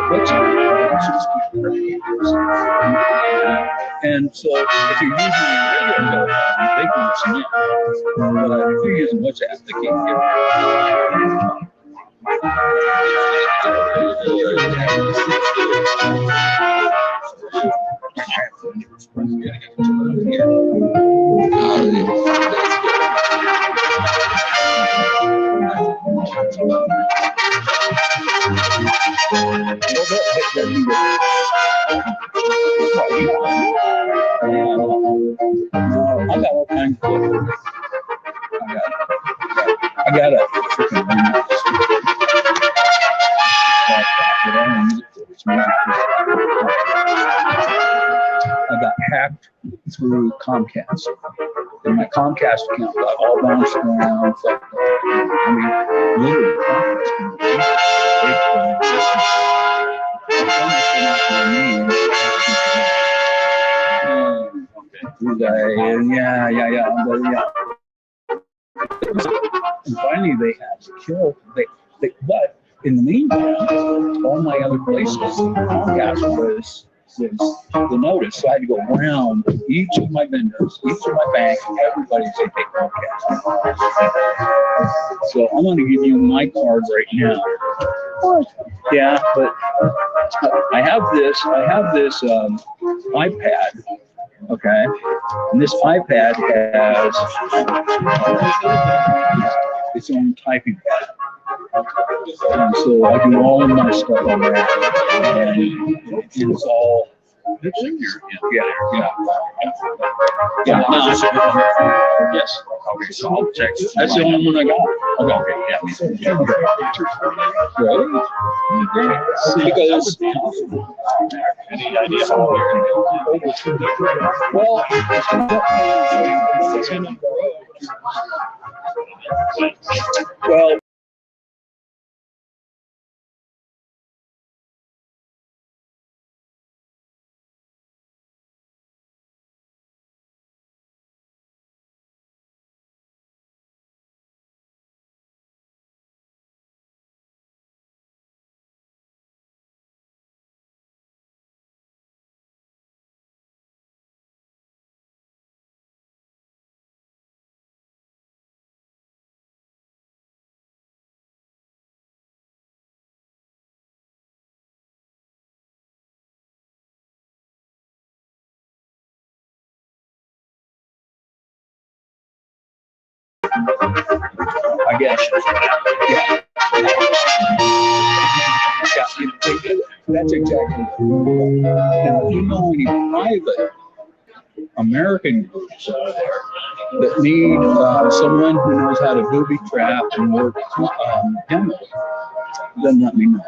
what's and so if you're using a regular telephone, they can listen in. But if you're using WhatsApp, they can't hear I got all kinds of equipment. I got a freaking I got hacked through Comcast. And my Comcast account got all bounced around. I mean, literally, yeah. And finally, they had to kill. But in the meantime, all my other places, Comcast was the notice. So I had to go around each of my vendors, each of my banks, everybody say take Comcast. So I'm going to give you my card right now. Yeah, but I have this iPad. Okay, and this iPad has its own typing pad. And so I do all of my stuff on that, and it's all. Yeah. Yes. Okay, so I'll check. That's the only one I got. Okay, yeah. Right? Because any idea how well. I guess. Yeah. That's exactly. Now, if you know any private American groups that need someone who knows how to booby trap and work demos, then let me know.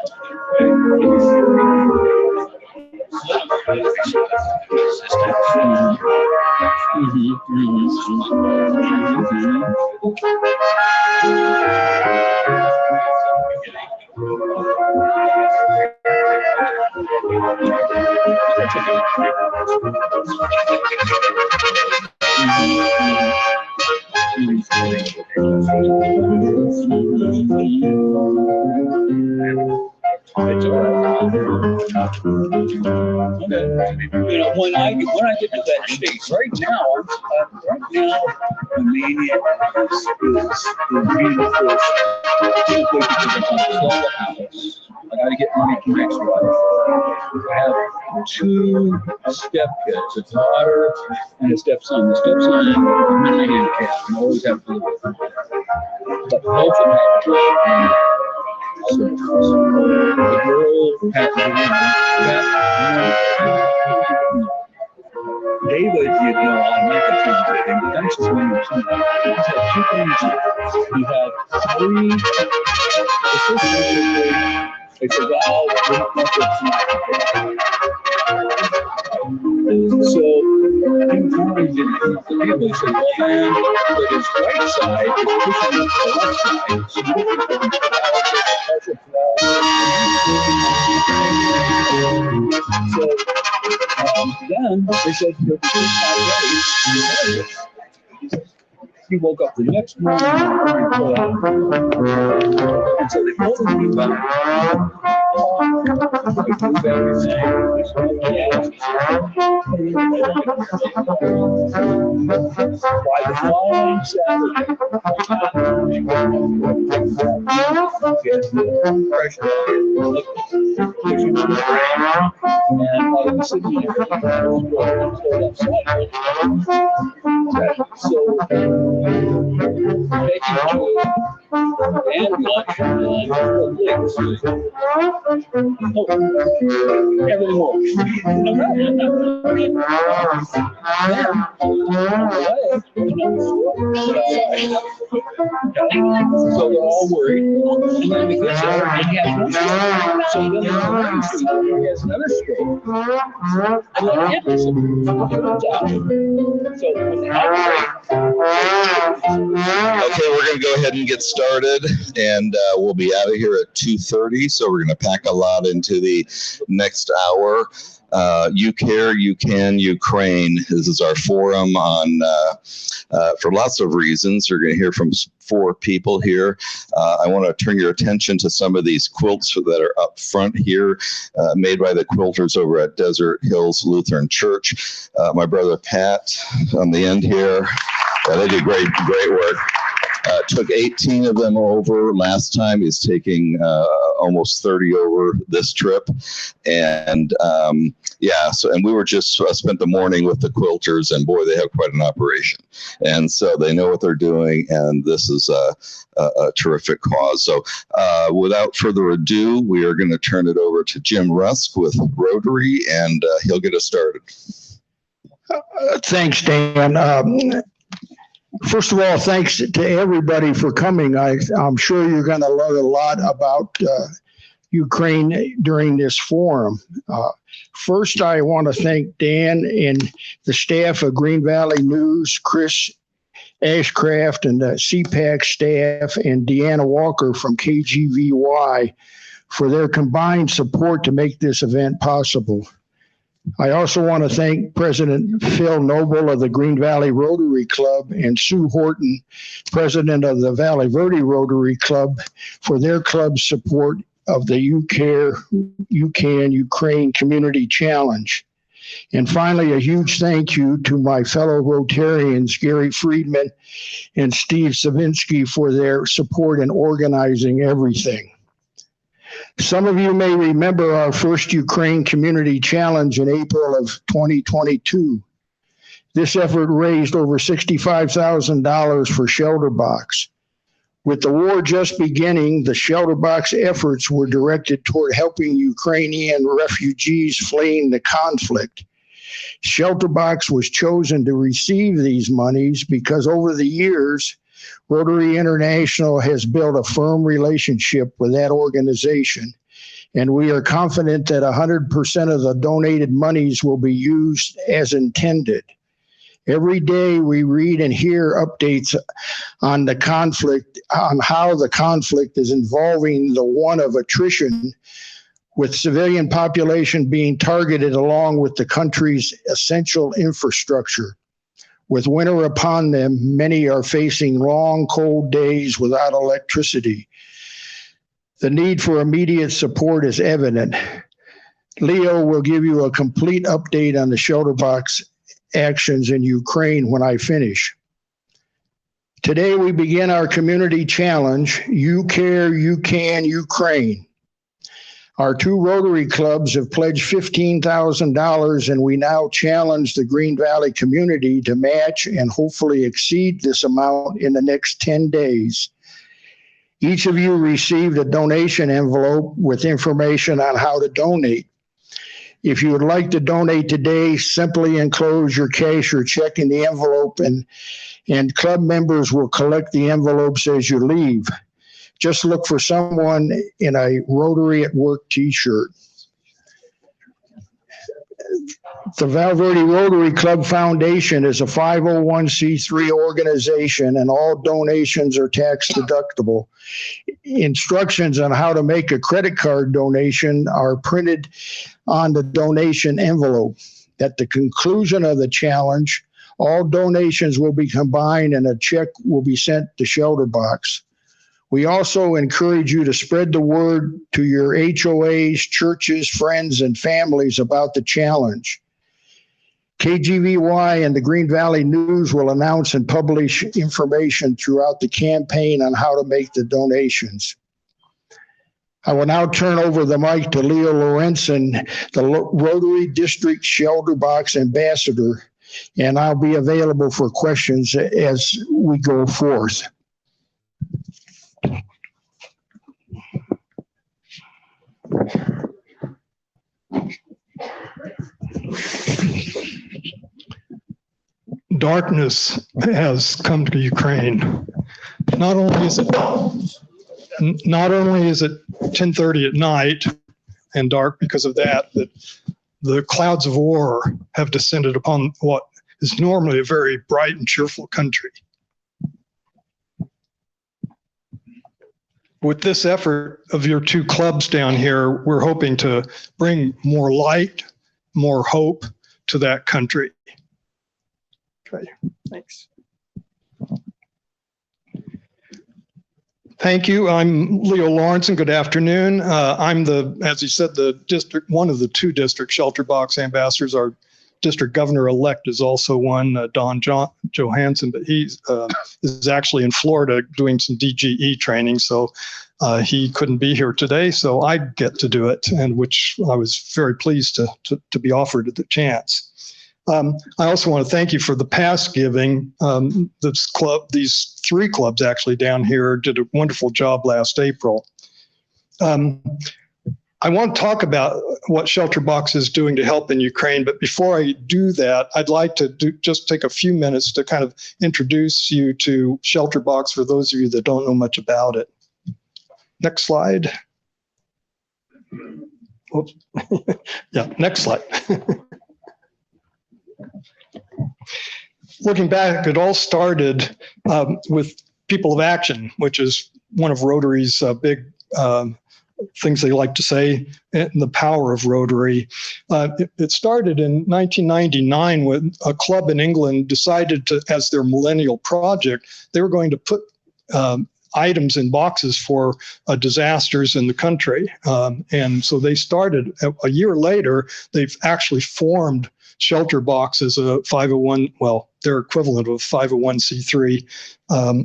You know, when I get to that stage, right now, the mania is being forced simply because I'm on a solo house. I got to get money to next wife. I have two stepkids, a daughter and a stepson. The stepson is mentally handicapped and always have to live with him. But both of them have to live. So the girl had David, you know, I make a thing with him, but that's just when he was he had two things. He had three. The first thing they said, well, we don't want to so he finally didn't come up with the He said, well, then, but his right side is pushing up the left side. So you can then they said, he woke up the next morning and so they pulled him back. By the following Saturday, and lunch and links. Everything works. So they're all worried. And then he gets there and he has one stroke. So then he has another stroke. And then it happens. So when the Okay, we're going to go ahead and get started, and we'll be out of here at 2:30. So we're going to pack a lot into the next hour. You Care, You Can, Ukraine. This is our forum on, for lots of reasons. You're going to hear from 4 people here. I want to turn your attention to some of these quilts that are up front here, made by the quilters over at Desert Hills Lutheran Church. My brother Pat on the end here. They do great work. Took 18 of them over last time. He's taking almost 30 over this trip. And and we were just spent the morning with the quilters, and boy, they have quite an operation. And so they know what they're doing, and this is a terrific cause. So without further ado, we are going to turn it over to Jim Rusk with Rotary, and he'll get us started. Thanks, Dan. First of all, thanks to everybody for coming. I'm sure you're going to learn a lot about Ukraine during this forum. First, I want to thank Dan and the staff of Green Valley News, Chris Ashcraft and the CPAC staff, and Deanna Walker from KGVY for their combined support to make this event possible. I also want to thank President Phil Noble of the Green Valley Rotary Club and Sue Horton, President of the Valley Verde Rotary Club, for their club's support of the You Care, You Can, Ukraine Community Challenge. And finally, a huge thank you to my fellow Rotarians, Gary Friedman and Steve Savinsky, for their support in organizing everything. Some of you may remember our first Ukraine Community Challenge in April of 2022. This effort raised over $65,000 for Shelter Box. With the war just beginning, the Shelter Box efforts were directed toward helping Ukrainian refugees fleeing the conflict. Shelter Box was chosen to receive these monies because over the years, Rotary International has built a firm relationship with that organization, and we are confident that 100% of the donated monies will be used as intended. Every day we read and hear updates on the conflict, on how the conflict is involving the one of attrition, with civilian population being targeted along with the country's essential infrastructure. With winter upon them, many are facing long, cold days without electricity. The need for immediate support is evident. Leo will give you a complete update on the Shelter Box actions in Ukraine when I finish. Today we begin our community challenge, You Care, You Can, Ukraine. Our 2 Rotary clubs have pledged $15,000, and we now challenge the Green Valley community to match and hopefully exceed this amount in the next 10 days. Each of you received a donation envelope with information on how to donate. If you would like to donate today, simply enclose your cash or check in the envelope, and club members will collect the envelopes as you leave. Just look for someone in a Rotary at Work t-shirt. The Val Verde Rotary Club Foundation is a 501c3 organization, and all donations are tax deductible. Instructions on how to make a credit card donation are printed on the donation envelope. At the conclusion of the challenge, all donations will be combined and a check will be sent to Shelter Box. We also encourage you to spread the word to your HOAs, churches, friends, and families about the challenge. KGVY and the Green Valley News will announce and publish information throughout the campaign on how to make the donations. I will now turn over the mic to Leo Lorenzen, the Rotary District Shelter Box Ambassador, and I'll be available for questions as we go forth. Darkness has come to Ukraine. Not only is it 10:30 at night and dark because of that, but the clouds of war have descended upon what is normally a very bright and cheerful country. With this effort of your two clubs down here, we're hoping to bring more light, more hope to that country. Okay, thanks. Thank you. I'm Leo Lawrence, and good afternoon. I'm as you said, one of the two district shelter box ambassadors. Our district governor-elect is also one, Don Johansson, but he is actually in Florida doing some DGE training, so he couldn't be here today, so I get to do it, and which I was very pleased to be offered the chance. I also want to thank you for the past giving. These three clubs actually down here did a wonderful job last April. I want to talk about what Shelter Box is doing to help in Ukraine, but before I do that, I'd like to just take a few minutes to kind of introduce you to Shelter Box for those of you that don't know much about it. Next slide. Oops. Yeah, next slide. Looking back, it all started with People of Action, which is one of Rotary's big things they like to say, and the power of Rotary. It started in 1999 when a club in England decided to, as their millennial project, they were going to put items in boxes for disasters in the country. And so they started, a year later, they've actually formed Shelter Box as a 501, well, their equivalent of 501c3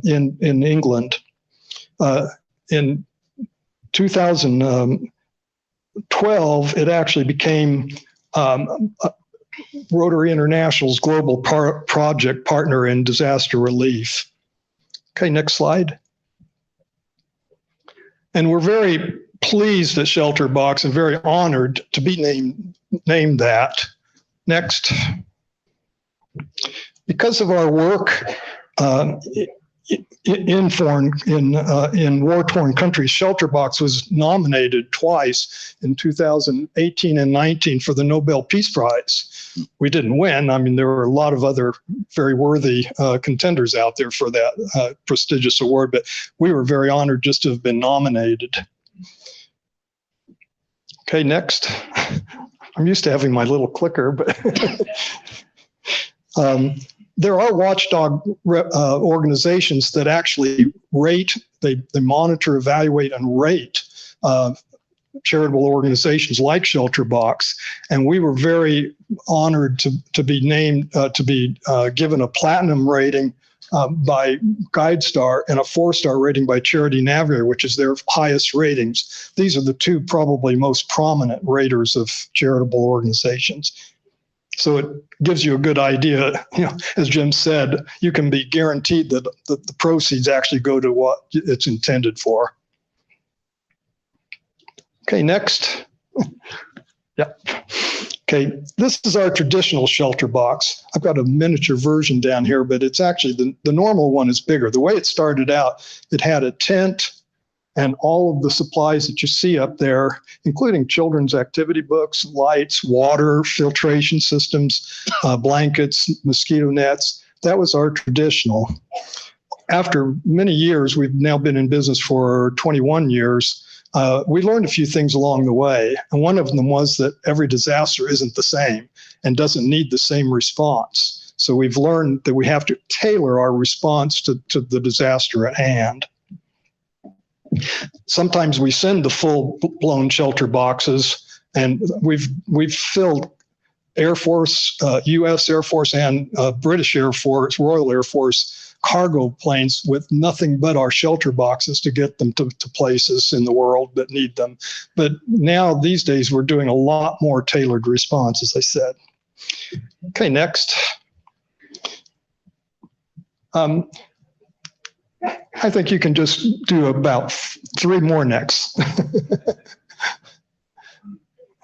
in England. In 2012, it actually became Rotary International's global project partner in disaster relief. Okay, next slide. And we're very pleased at Shelter Box and very honored to be named that. Next. Because of our work in war-torn countries, Shelter Box was nominated twice in 2018 and 19 for the Nobel Peace Prize. We didn't win. I mean, there were a lot of other very worthy contenders out there for that prestigious award, but we were very honored just to have been nominated. Okay, next. I'm used to having my little clicker, but there are watchdog organizations that actually rate, they monitor, evaluate, and rate charitable organizations like Shelter Box. And we were very honored to be named, given a platinum rating by GuideStar and a 4-star rating by Charity Navigator, which is their highest ratings. These are the two probably most prominent raters of charitable organizations. So it gives you a good idea. You know, as Jim said, you can be guaranteed that the proceeds actually go to what it's intended for. Okay, next. Yeah. Okay, this is our traditional Shelter Box. I've got a miniature version down here, but it's actually the normal one is bigger. The way it started out, it had a tent and all of the supplies that you see up there, including children's activity books, lights, water, filtration systems, blankets, mosquito nets. That was our traditional. After many years, we've now been in business for 21 years. We learned a few things along the way. And one of them was that every disaster isn't the same and doesn't need the same response. So we've learned that we have to tailor our response to the disaster at hand. Sometimes we send the full-blown shelter boxes, and we've filled Air Force, U.S. Air Force, and British Air Force, Royal Air Force cargo planes with nothing but our shelter boxes to get them to places in the world that need them. But now, these days, we're doing a lot more tailored response, as I said. Okay, next. I think you can just do about 3 more next.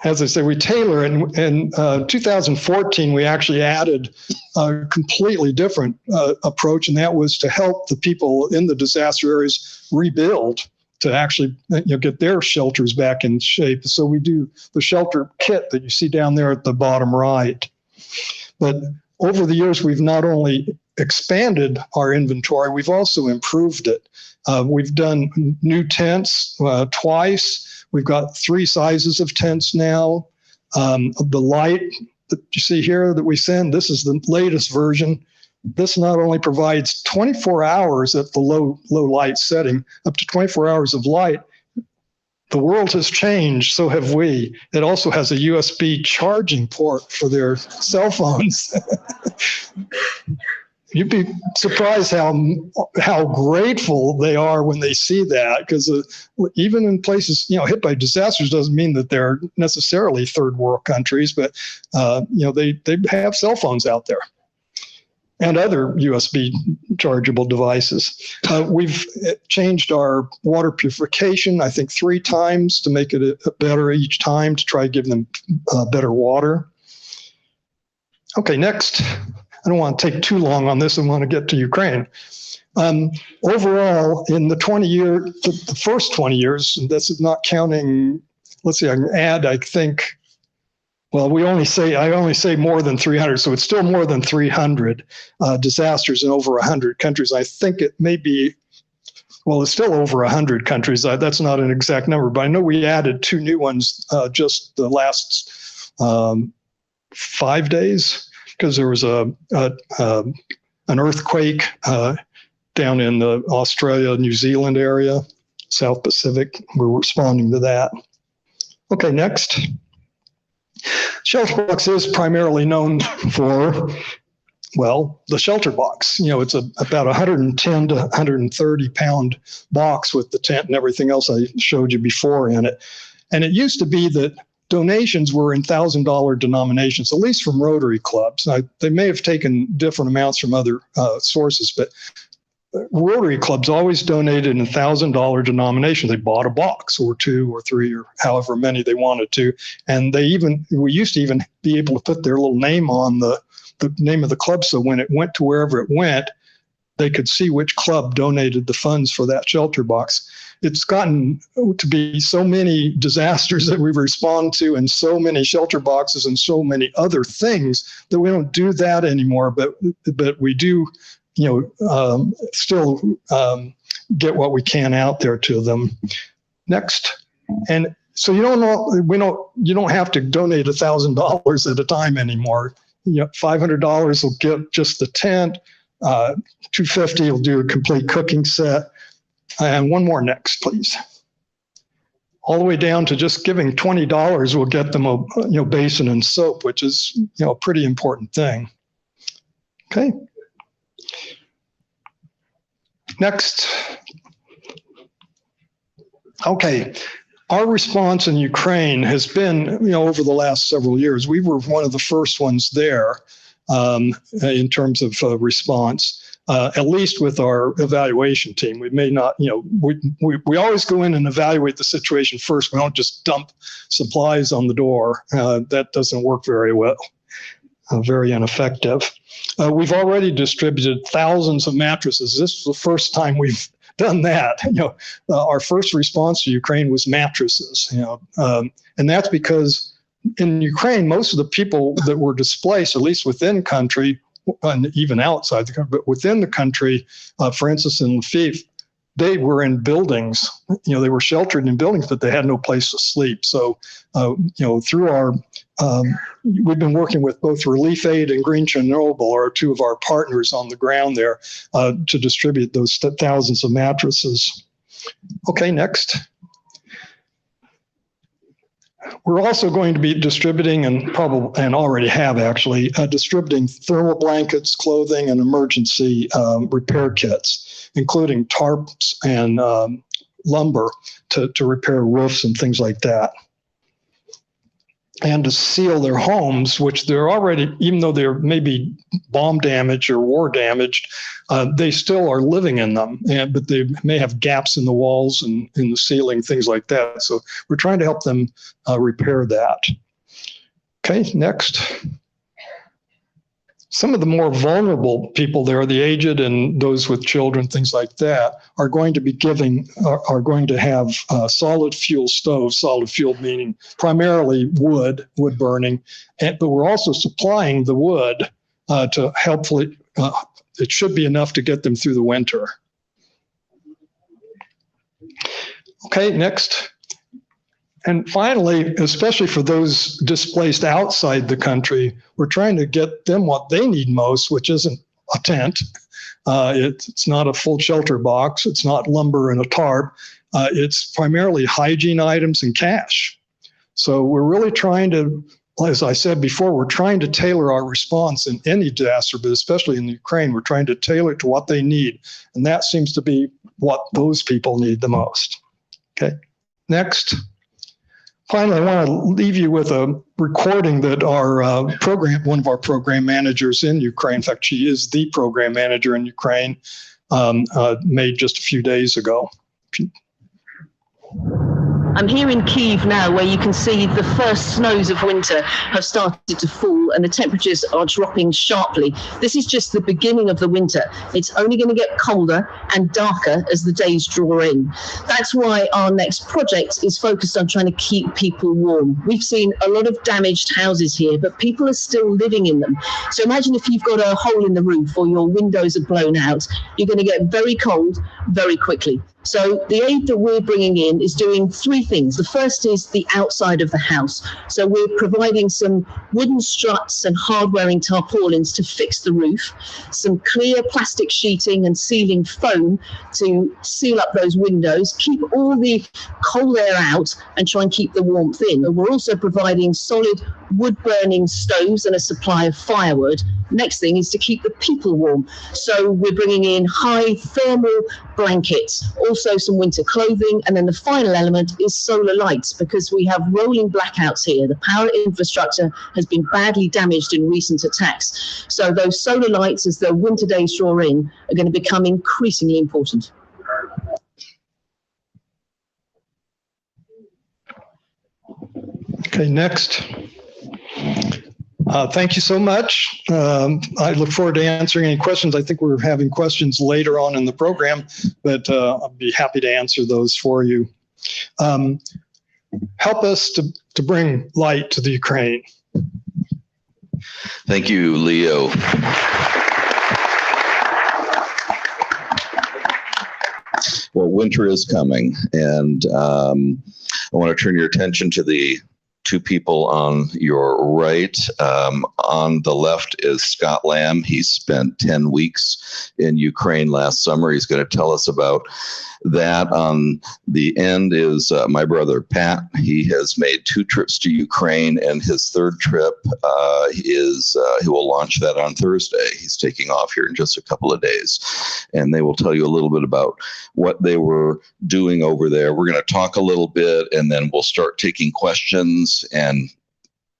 As I say, we tailor, and in 2014, we actually added a completely different approach, and that was to help the people in the disaster areas rebuild, to actually get their shelters back in shape. So we do the shelter kit that you see down there at the bottom right. But over the years, we've not only expanded our inventory, we've also improved it. We've done new tents twice. We've got 3 sizes of tents now. The light that you see here that we send, this is the latest version. This not only provides 24 hours at the low light setting, up to 24 hours of light. The world has changed, so have we. It also has a USB charging port for their cell phones. You'd be surprised how grateful they are when they see that, because even in places hit by disasters doesn't mean that they're necessarily third world countries, but they have cell phones out there and other USB chargeable devices. We've changed our water purification, I think 3 times, to make it better each time, to try to give them better water. Okay, next. I don't want to take too long on this. I want to get to Ukraine. Overall, in the first 20 years, and this is not counting, let's see, I can add, I think, well, I only say more than 300, so it's still more than 300 disasters in over 100 countries. I think it may be, well, it's still over 100 countries. That's not an exact number, but I know we added 2 new ones just the last 5 days. Because there was an earthquake down in the Australia, New Zealand area, South Pacific. We're responding to that. Okay, next. Shelter box is primarily known for, well, the shelter box. It's about 110 to 130 pound box with the tent and everything else I showed you before in it. And it used to be that donations were in $1,000 denominations, at least from Rotary clubs. Now, they may have taken different amounts from other sources, but Rotary clubs always donated in $1,000 denominations. They bought a box or 2 or 3 or however many they wanted to. And we used to even be able to put their little name on the name of the club. So when it went to wherever it went, they could see which club donated the funds for that shelter box. It's gotten to be so many disasters that we respond to, and so many shelter boxes and so many other things, that we don't do that anymore. But we do, still get what we can out there to them. Next. And so you don't have to donate $1,000 at a time anymore. $500 will get just the tent. $250 will do a complete cooking set. And 1 more next, please. All the way down to just giving $20 will get them a basin and soap, which is a pretty important thing. Okay. Next. Okay. Our response in Ukraine has been, over the last several years, we were one of the first ones there in terms of response. At least with our evaluation team. We may not, we always go in and evaluate the situation first. We don't just dump supplies on the door. That doesn't work very well, very ineffective. We've already distributed thousands of mattresses. This is the first time we've done that. Our first response to Ukraine was mattresses, and that's because in Ukraine, most of the people that were displaced, at least within country, and even outside the country, but within the country, for instance, in Lviv, they were in buildings. They were sheltered in buildings, but they had no place to sleep. So, through our, we've been working with both Relief Aid and Green Chernobyl, are 2 of our partners on the ground there, to distribute those thousands of mattresses. Okay, next. We're also going to be distributing and already have actually distributing thermal blankets, clothing, and emergency repair kits, including tarps and lumber to repair roofs and things like that. And to seal their homes, which they're already, even though they're maybe bomb damaged or war damaged, they still are living in them, but they may have gaps in the walls and in the ceiling, things like that. So we're trying to help them repair that. Okay, next. Some of the more vulnerable people there, the aged and those with children, things like that, are going to be going to have solid fuel stoves, solid fuel meaning primarily wood burning, but we're also supplying the wood to helpfully, it should be enough to get them through the winter. Okay, next. And finally, especially for those displaced outside the country, we're trying to get them what they need most, which isn't a tent. It's not a full shelter box. It's not lumber and a tarp. It's primarily hygiene items and cash. So we're really trying to, as I said before, we're trying to tailor our response in any disaster, but especially in Ukraine, we're trying to tailor it to what they need. And that seems to be what those people need the most. Okay, next. Finally, I want to leave you with a recording that our one of our program managers in Ukraine, in fact, she is the program manager in Ukraine, made just a few days ago. I'm here in Kyiv now, where you can see the first snows of winter have started to fall and the temperatures are dropping sharply. This is just the beginning of the winter. It's only going to get colder and darker as the days draw in. That's why our next project is focused on trying to keep people warm. We've seen a lot of damaged houses here, but people are still living in them. So imagine if you've got a hole in the roof or your windows are blown out, you're going to get very cold very quickly. So the aid that we're bringing in is doing three things. The first is the outside of the house. So we're providing some wooden struts and hard-wearing tarpaulins to fix the roof, some clear plastic sheeting and sealing foam to seal up those windows, keep all the cold air out and try and keep the warmth in. And we're also providing solid wood-burning stoves and a supply of firewood. Next thing is to keep the people warm. So we're bringing in high thermal blankets, also some winter clothing, and then the final element is solar lights, because we have rolling blackouts here. The power infrastructure has been badly damaged in recent attacks. So those solar lights, as the winter days draw in, are going to become increasingly important. Okay, next. Thank you so much. I look forward to answering any questions. I think we're having questions later on in the program, but I'll be happy to answer those for you. Help us to bring light to the Ukraine. Thank you, Leo. Well, winter is coming, and I want to turn your attention to the two people on your right. On the left is Scott Lamb. He spent 10 weeks in Ukraine last summer. He's going to tell us about that. On the end is my brother, Pat. He has made 2 trips to Ukraine, and his third trip he will launch that on Thursday. He's taking off here in just a couple of days, and they will tell you a little bit about what they were doing over there. We're going to talk a little bit, and then we'll start taking questions and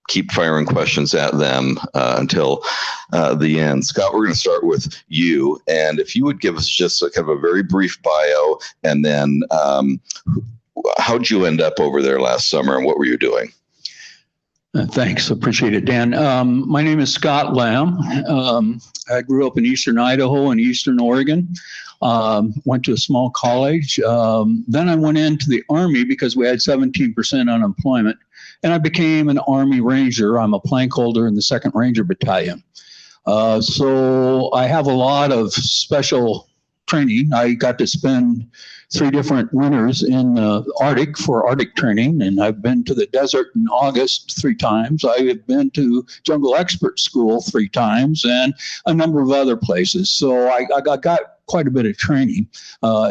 keep firing questions at them until the end. Scott, we're going to start with you. And if you would give us just a kind of a very brief bio, and then how'd you end up over there last summer and what were you doing? Thanks. Appreciate it, Dan. My name is Scott Lamb. I grew up in eastern Idaho and eastern Oregon. Went to a small college. Then I went into the Army because we had 17% unemployment. And I became an Army Ranger. I'm a plank holder in the 2nd Ranger Battalion. So I have a lot of special training. I got to spend 3 different winters in the Arctic for Arctic training, and I've been to the desert in August 3 times. I have been to Jungle Expert School 3 times, and a number of other places. So I got quite a bit of training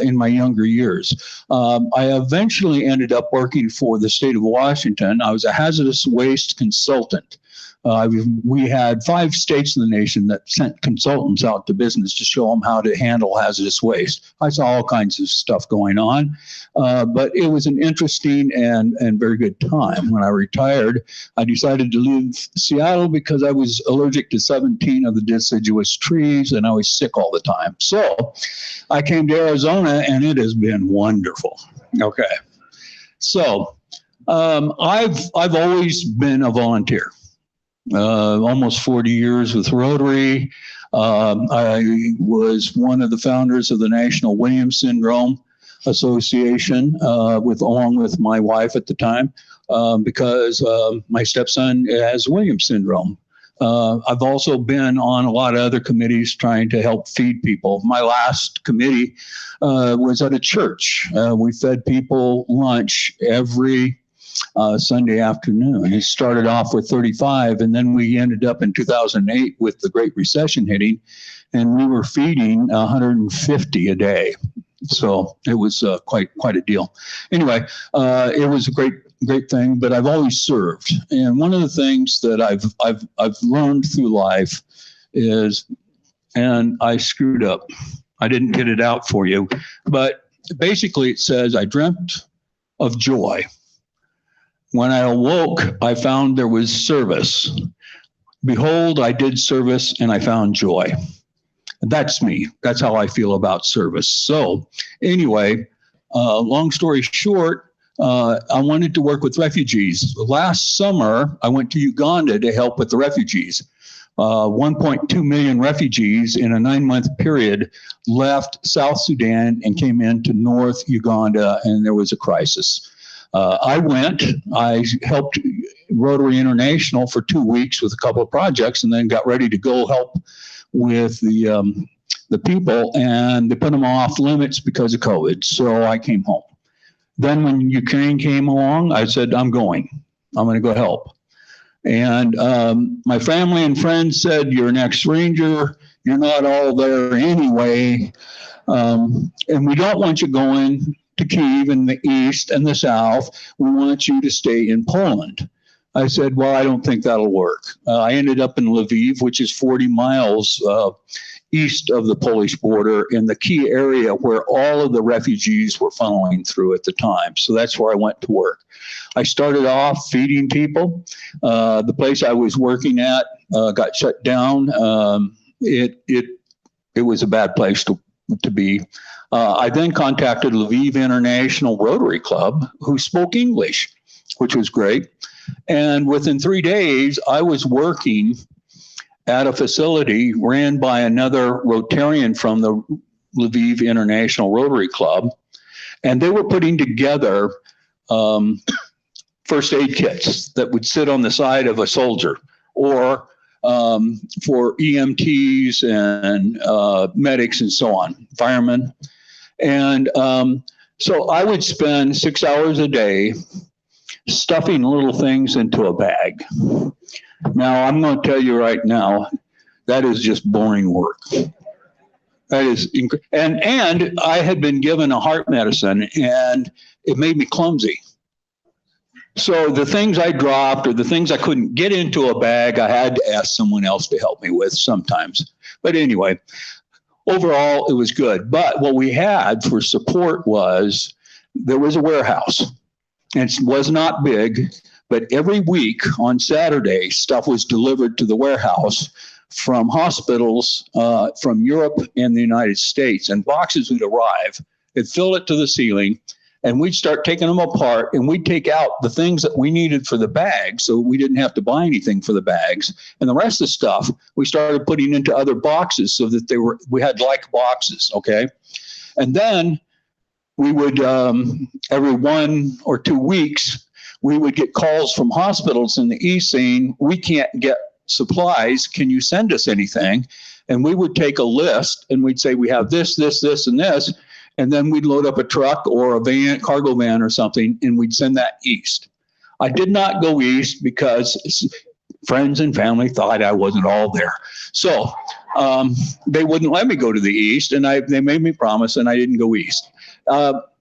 in my younger years. I eventually ended up working for the state of Washington. I was a hazardous waste consultant. We had 5 states in the nation that sent consultants out to business to show them how to handle hazardous waste. I saw all kinds of stuff going on, but it was an interesting and very good time. When I retired, I decided to leave Seattle because I was allergic to 17 of the deciduous trees and I was sick all the time. So I came to Arizona and it has been wonderful. Okay. So I've always been a volunteer. Almost 40 years with Rotary. I was one of the founders of the National Williams Syndrome Association, along with my wife at the time, because my stepson has Williams syndrome. I've also been on a lot of other committees trying to help feed people. My last committee was at a church. We fed people lunch every Sunday afternoon. It started off with 35, and then we ended up in 2008 with the Great Recession hitting, and we were feeding 150 a day. So it was quite a deal. Anyway, it was a great thing. But I've always served, and one of the things that I've learned through life is, and I screwed up. I didn't get it out for you, but basically it says I dreamt of joy. When I awoke, I found there was service. Behold, I did service and I found joy. That's me. That's how I feel about service. So anyway, long story short, I wanted to work with refugees. Last summer, I went to Uganda to help with the refugees. 1.2 million refugees in a 9-month period left South Sudan and came into North Uganda, and there was a crisis. I helped Rotary International for 2 weeks with a couple of projects, and then got ready to go help with the people, and they put them off limits because of COVID. So I came home. Then when Ukraine came along, I said, I'm going to go help. And my family and friends said, you're an ex-Ranger. You're not all there anyway. And we don't want you going to Kyiv in the east and the south. We want you to stay in Poland. I said, well, I don't think that'll work. I ended up in Lviv, which is 40 miles east of the Polish border, in the key area where all of the refugees were funneling through at the time. So that's where I went to work. I started off feeding people. The place I was working at got shut down. It was a bad place to be. I then contacted Lviv International Rotary Club, who spoke English, which was great. And within 3 days, I was working at a facility ran by another Rotarian from the Lviv International Rotary Club. And they were putting together first aid kits that would sit on the side of a soldier, or for EMTs and medics and so on, firemen. And so I would spend 6 hours a day stuffing little things into a bag. Now, I'm going to tell you right now, that is just boring work. That is, and I had been given a heart medicine, and it made me clumsy. So the things I dropped or the things I couldn't get into a bag, I had to ask someone else to help me with sometimes. But anyway, overall, it was good. But what we had for support was, there was a warehouse. It was not big, but every week on Saturday, stuff was delivered to the warehouse from hospitals from Europe and the United States, and boxes would arrive. It'd fill it to the ceiling, and we'd start taking them apart, and we'd take out the things that we needed for the bags, so we didn't have to buy anything for the bags. And the rest of the stuff we started putting into other boxes so that we had like boxes, okay? And then we would, every 1 or 2 weeks, we would get calls from hospitals in the East saying, we can't get supplies. Can you send us anything? And we would take a list and we'd say, we have this, this, this, and this. and then we'd load up a truck or a van, cargo van or something, and we'd send that east. I did not go east because friends and family thought I wasn't all there. So they wouldn't let me go to the east, and they made me promise, and I didn't go east.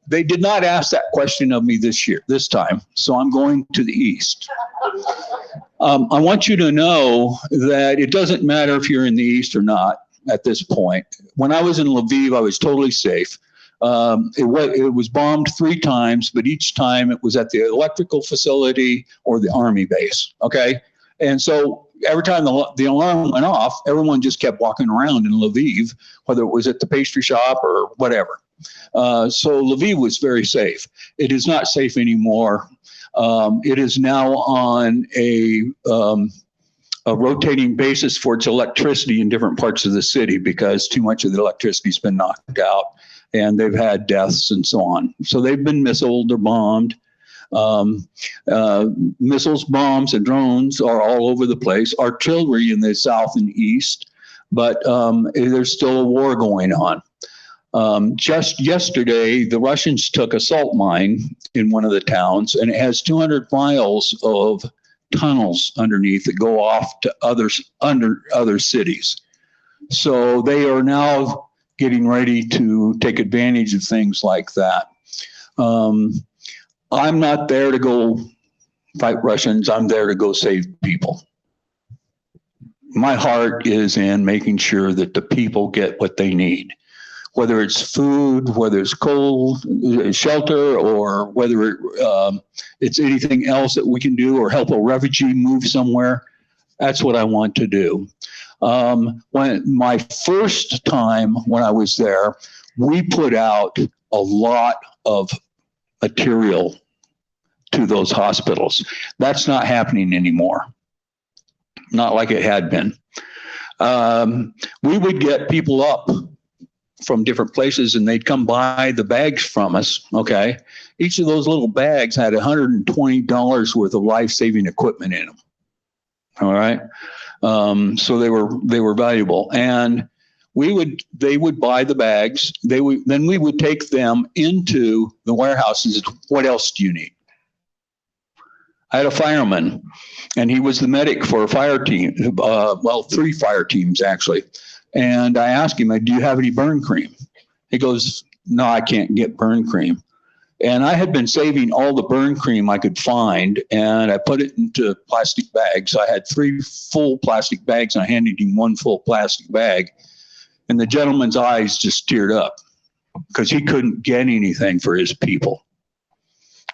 They did not ask that question of me this time, so I'm going to the east. I want you to know that it doesn't matter if you're in the east or not at this point. When I was in Lviv, I was totally safe. It was bombed 3 times, but each time it was at the electrical facility or the army base, okay? And so every time the alarm went off, everyone just kept walking around in Lviv, whether it was at the pastry shop or whatever. So Lviv was very safe. It is not safe anymore. It is now on a rotating basis for its electricity in different parts of the city because too much of the electricity has been knocked out, and they've had deaths and so on. So they've been missiled or bombed. Missiles, bombs, and drones are all over the place. Artillery in the south and east, but there's still a war going on. Just yesterday, the Russians took a salt mine in one of the towns, and it has 200 miles of tunnels underneath that go off to other cities. So they are now getting ready to take advantage of things like that. I'm not there to go fight Russians. I'm there to go save people. My heart is in making sure that the people get what they need, whether it's food, whether it's cold, shelter, or whether it's anything else that we can do or help a refugee move somewhere. That's what I want to do. When my first time when I was there, we put out a lot of material to those hospitals. That's not happening anymore. Not like it had been. We would get people up from different places and they'd come buy the bags from us, okay? Each of those little bags had $120 worth of life-saving equipment in them, all right? So they were valuable. And they would buy the bags. Then we would take them into the warehouses. What else do you need? I had a fireman, and he was the medic for a fire team, 3 fire teams actually. And I asked him, do you have any burn cream? He goes, no, I can't get burn cream. And I had been saving all the burn cream I could find, and I put it into plastic bags. I had 3 full plastic bags, and I handed him 1 full plastic bag. And the gentleman's eyes just teared up because he couldn't get anything for his people.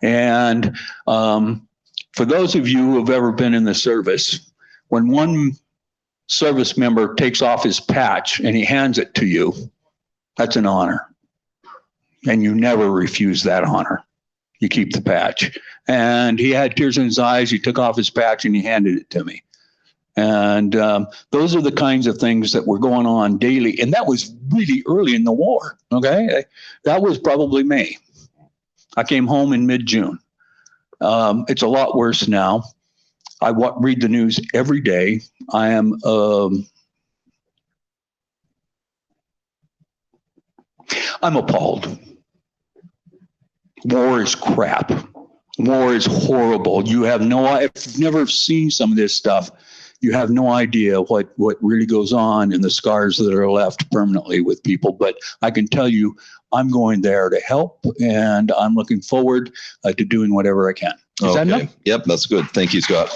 And for those of you who have ever been in the service, when one service member takes off his patch and he hands it to you, that's an honor. And you never refuse that honor. You keep the patch. And he had tears in his eyes. He took off his patch and he handed it to me. And those are the kinds of things that were going on daily. And that was really early in the war, okay? That was probably May. I came home in mid-June. It's a lot worse now. I read the news every day. I am I'm appalled. War is crap. War is horrible. If you've never seen some of this stuff, you have no idea what really goes on and the scars that are left permanently with people. But I can tell you, I'm going there to help, and I'm looking forward to doing whatever I can. Is that enough? Yep, that's good. Thank you, Scott.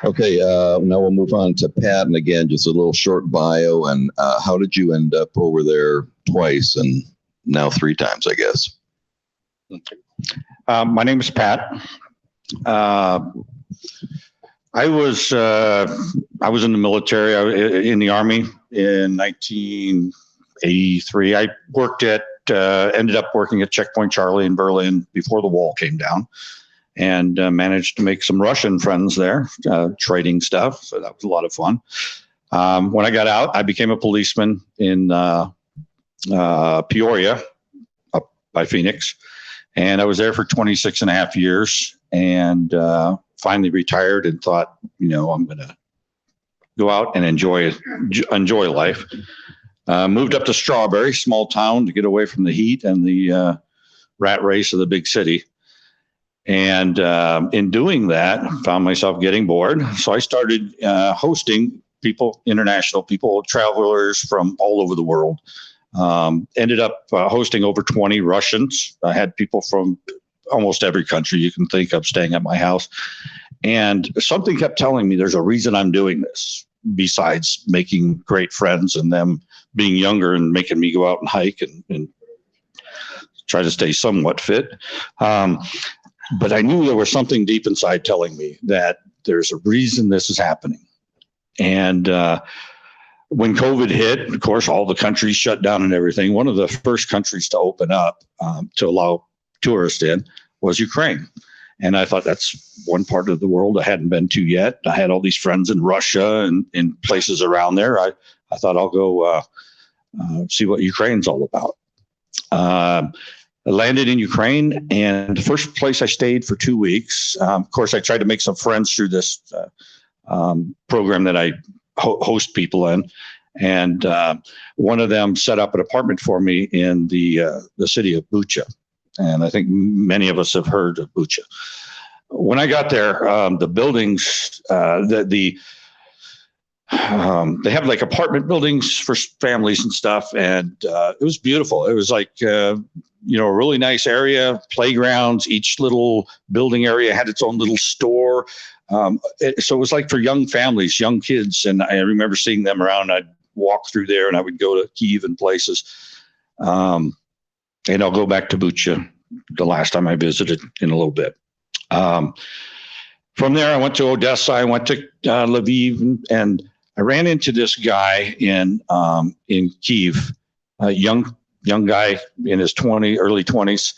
Okay, now we'll move on to Pat, and again, just a little short bio. And how did you end up over there twice and now 3 times, I guess? My name is Pat. I was in the military, in the Army in 1983. I ended up working at Checkpoint Charlie in Berlin before the wall came down, and managed to make some Russian friends there, trading stuff. So that was a lot of fun. When I got out, I became a policeman in Peoria, up by Phoenix. And I was there for 26 and a half years, and finally retired and thought, I'm going to go out and enjoy life. Moved up to Strawberry, small town, to get away from the heat and the rat race of the big city. And in doing that, found myself getting bored. So I started hosting people, international people, travelers from all over the world. Ended up hosting over 20 Russians. I had people from almost every country you can think of staying at my house. And something kept telling me there's a reason I'm doing this, besides making great friends and them being younger and making me go out and hike and try to stay somewhat fit. But I knew there was something deep inside telling me that there's a reason this is happening. And when COVID hit, of course, all the countries shut down and everything. One of the first countries to open up to allow tourists in was Ukraine. And I thought that's one part of the world I hadn't been to yet. I had all these friends in Russia and in places around there. I thought I'll go see what Ukraine's all about. I landed in Ukraine, and the first place I stayed for 2 weeks. Of course, I tried to make some friends through this program that I host people in. And one of them set up an apartment for me in the city of Bucha. And I think many of us have heard of Bucha. When I got there, the buildings, they have like apartment buildings for families and stuff. And it was beautiful. It was like, a really nice area, playgrounds. Each little building area had its own little store. So it was like for young families, young kids. And I remember seeing them around. I'd walk through there and I would go to Kyiv and places. And I'll go back to Bucha the last time I visited in a little bit. From there, I went to Odessa. I went to Lviv, and I ran into this guy in Kyiv, a young guy in his early 20s,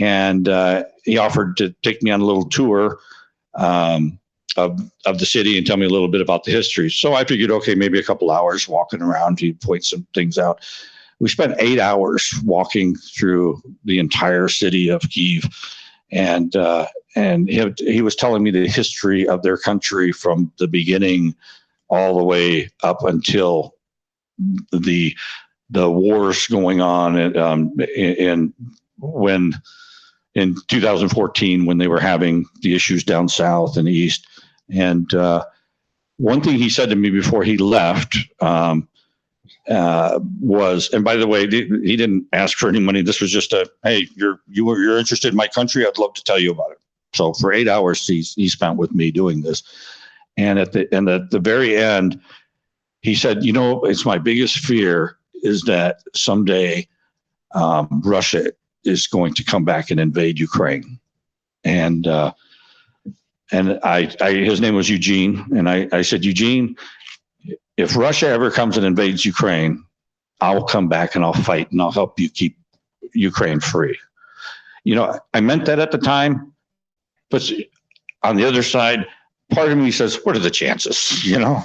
and he offered to take me on a little tour of the city and tell me a little bit about the history. So I figured, okay, maybe a couple hours walking around, he'd point some things out. We spent 8 hours walking through the entire city of Kyiv, and he was telling me the history of their country from the beginning all the way up until the wars going on in 2014, when they were having the issues down south and east. And one thing he said to me before he left was, and by the way, he didn't ask for any money. This was just hey, you're interested in my country? I'd love to tell you about it. So for 8 hours, he spent with me doing this. And at the very end, he said, it's my biggest fear is that someday Russia is going to come back and invade Ukraine. And his name was Eugene. And I said, Eugene, if Russia ever comes and invades Ukraine, I'll come back and I'll fight and I'll help you keep Ukraine free. I meant that at the time, but on the other side, part of me says, what are the chances? Yeah,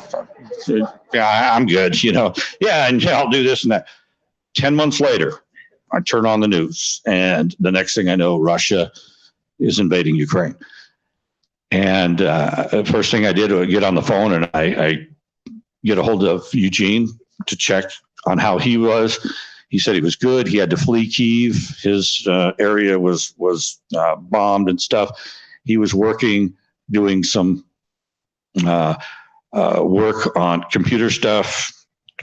I'm good, yeah, and I'll do this and that. 10 months later, I turn on the news, and the next thing I know, Russia is invading Ukraine. And the first thing I did was get on the phone, and I get a hold of Eugene to check on how he was. He said he was good. He had to flee Kyiv. His area was bombed and stuff. He was doing some work on computer stuff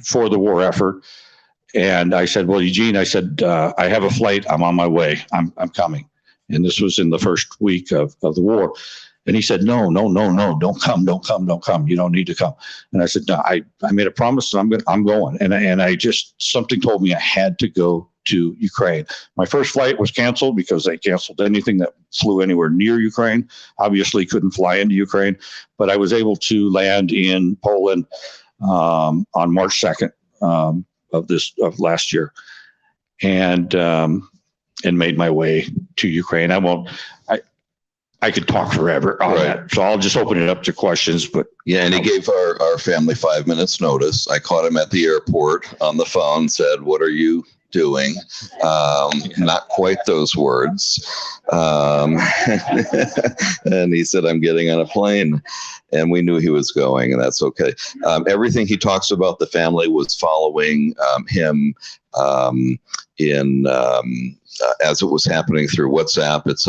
for the war effort. And I said, well, Eugene, I said, I have a flight. I'm on my way. I'm coming. And this was in the first week of the war. And he said, no, don't come. You don't need to come. And I said, no, I made a promise and I'm going. And I just, something told me I had to go to Ukraine. My first flight was canceled because they canceled anything that flew anywhere near Ukraine. Obviously couldn't fly into Ukraine, but I was able to land in Poland on March 2nd of last year, and made my way to Ukraine. I could talk forever on that, so I'll just open it up to questions. But yeah, and he gave our family 5 minutes notice. I caught him at the airport on the phone, said, what are you doing. Not quite those words. And he said, I'm getting on a plane. And we knew he was going, and that's okay. Everything he talks about the family was following him as it was happening through WhatsApp. It's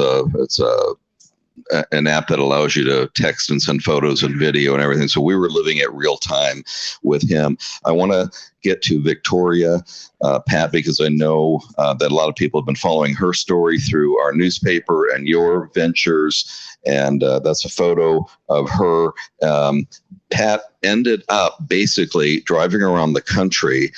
an app that allows you to text and send photos and video and everything. So we were living at real time with him. I want to get to Victoria, Pat, because I know that a lot of people have been following her story through our newspaper and your ventures. And that's a photo of her. Pat ended up basically driving around the country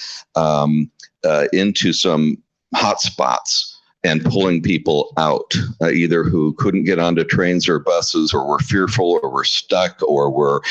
into some hot spots and pulling people out, either who couldn't get onto trains or buses, or were fearful, or were stuck, or were